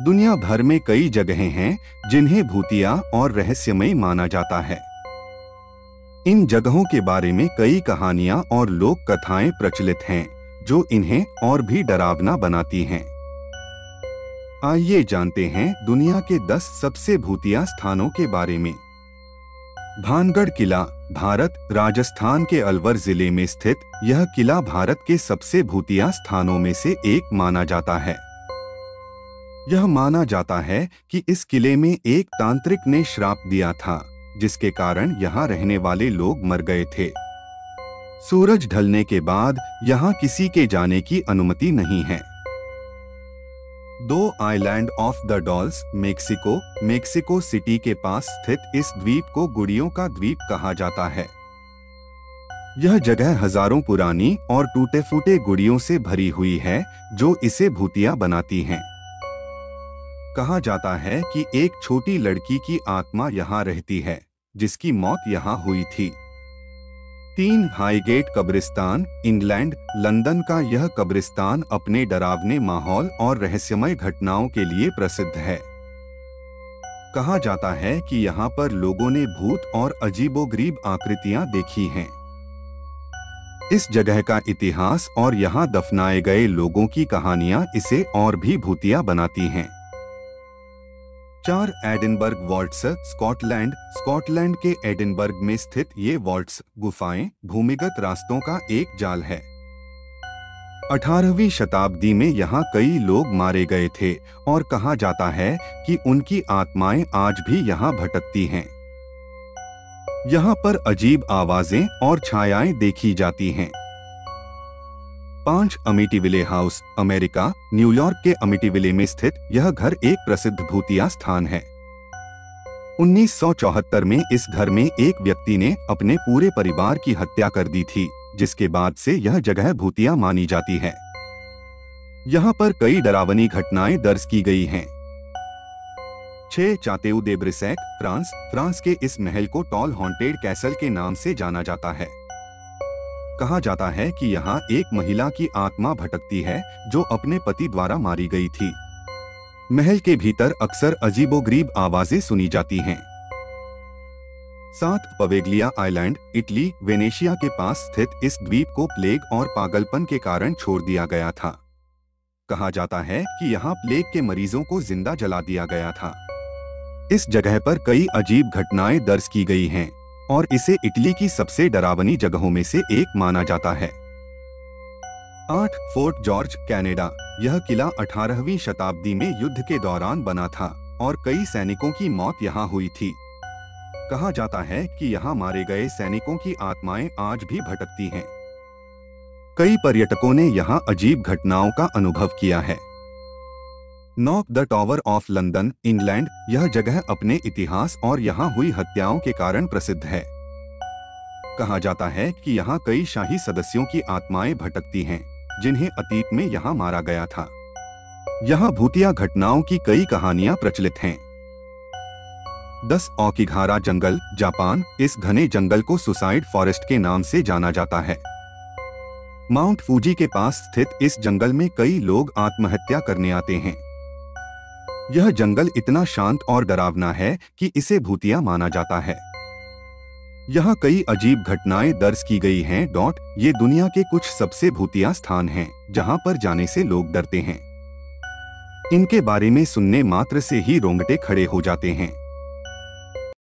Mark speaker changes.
Speaker 1: दुनिया भर में कई जगहें हैं जिन्हें भूतिया और रहस्यमय माना जाता है। इन जगहों के बारे में कई कहानियां और लोक कथाएं प्रचलित हैं जो इन्हें और भी डरावना बनाती हैं। आइए जानते हैं दुनिया के 10 सबसे भूतिया स्थानों के बारे में। भानगढ़ किला, भारत, राजस्थान के अलवर जिले में स्थित यह किला भारत के सबसे भूतिया स्थानों में से एक माना जाता है। यह माना जाता है कि इस किले में एक तांत्रिक ने श्राप दिया था, जिसके कारण यहाँ रहने वाले लोग मर गए थे। सूरज ढलने के बाद यहाँ किसी के जाने की अनुमति नहीं है। दो island of the dolls, Mexico city के पास स्थित इस द्वीप को गुड़ियों का द्वीप कहा जाता है। यह जगह हजारों पुरानी और टूटे फूटे गुड़ियों से भरी हुई है जो इसे भूतिया बनाती हैं। कहा जाता है कि एक छोटी लड़की की आत्मा यहाँ रहती है जिसकी मौत यहाँ हुई थी। 3 हाईगेट कब्रिस्तान, इंग्लैंड, लंदन का यह कब्रिस्तान अपने डरावने माहौल और रहस्यमय घटनाओं के लिए प्रसिद्ध है। कहा जाता है कि यहाँ पर लोगों ने भूत और अजीबोगरीब आकृतियां देखी हैं। इस जगह का इतिहास और यहाँ दफनाए गए लोगों की कहानियां इसे और भी भूतिया बनाती हैं। 4 एडिनबर्ग वॉल्ट्स, स्कॉटलैंड के एडिनबर्ग में स्थित ये वॉल्ट्स गुफाएं भूमिगत रास्तों का एक जाल है। 18वीं शताब्दी में यहाँ कई लोग मारे गए थे और कहा जाता है कि उनकी आत्माएं आज भी यहाँ भटकती हैं। यहाँ पर अजीब आवाजें और छायाएं देखी जाती हैं। 5 अमिटीविले हाउस, अमेरिका, न्यूयॉर्क के अमिटीविले में स्थित यह घर एक प्रसिद्ध भूतिया स्थान है। 1974 में इस घर में एक व्यक्ति ने अपने पूरे परिवार की हत्या कर दी थी, जिसके बाद से यह जगह भूतिया मानी जाती है। यहाँ पर कई डरावनी घटनाएं दर्ज की गई हैं। 6 चातेउ दे ब्रिसैक, फ्रांस के इस महल को टॉल हॉन्टेड कैसल के नाम से जाना जाता है। कहा जाता है कि यहाँ एक महिला की आत्मा भटकती है जो अपने पति द्वारा मारी गई थी। महल के भीतर अक्सर अजीबोगरीब आवाजें सुनी जाती हैं। 7 पवेग्लिया आइलैंड, इटली, वेनेशिया के पास स्थित इस द्वीप को प्लेग और पागलपन के कारण छोड़ दिया गया था। कहा जाता है कि यहाँ प्लेग के मरीजों को जिंदा जला दिया गया था। इस जगह पर कई अजीब घटनाएं दर्ज की गई हैं और इसे इटली की सबसे डरावनी जगहों में से एक माना जाता है। 8 फोर्ट जॉर्ज, कनाडा, यह किला 18वीं शताब्दी में युद्ध के दौरान बना था और कई सैनिकों की मौत यहाँ हुई थी। कहा जाता है कि यहाँ मारे गए सैनिकों की आत्माएं आज भी भटकती हैं। कई पर्यटकों ने यहाँ अजीब घटनाओं का अनुभव किया है। Knock the tower of London, England, यह जगह अपने इतिहास और यहाँ हुई हत्याओं के कारण प्रसिद्ध है। कहा जाता है कि यहाँ कई शाही सदस्यों की आत्माएं भटकती हैं जिन्हें अतीत में यहाँ मारा गया था। यहाँ भूतिया घटनाओं की कई कहानियां प्रचलित हैं। 10 ओकिगारा जंगल, जापान, इस घने जंगल को सुसाइड फॉरेस्ट के नाम से जाना जाता है। माउंट फूजी के पास स्थित इस जंगल में कई लोग आत्महत्या करने आते हैं। यह जंगल इतना शांत और डरावना है कि इसे भूतिया माना जाता है। यहाँ कई अजीब घटनाएं दर्ज की गई हैं। ये दुनिया के कुछ सबसे भूतिया स्थान हैं जहाँ पर जाने से लोग डरते हैं। इनके बारे में सुनने मात्र से ही रोंगटे खड़े हो जाते हैं।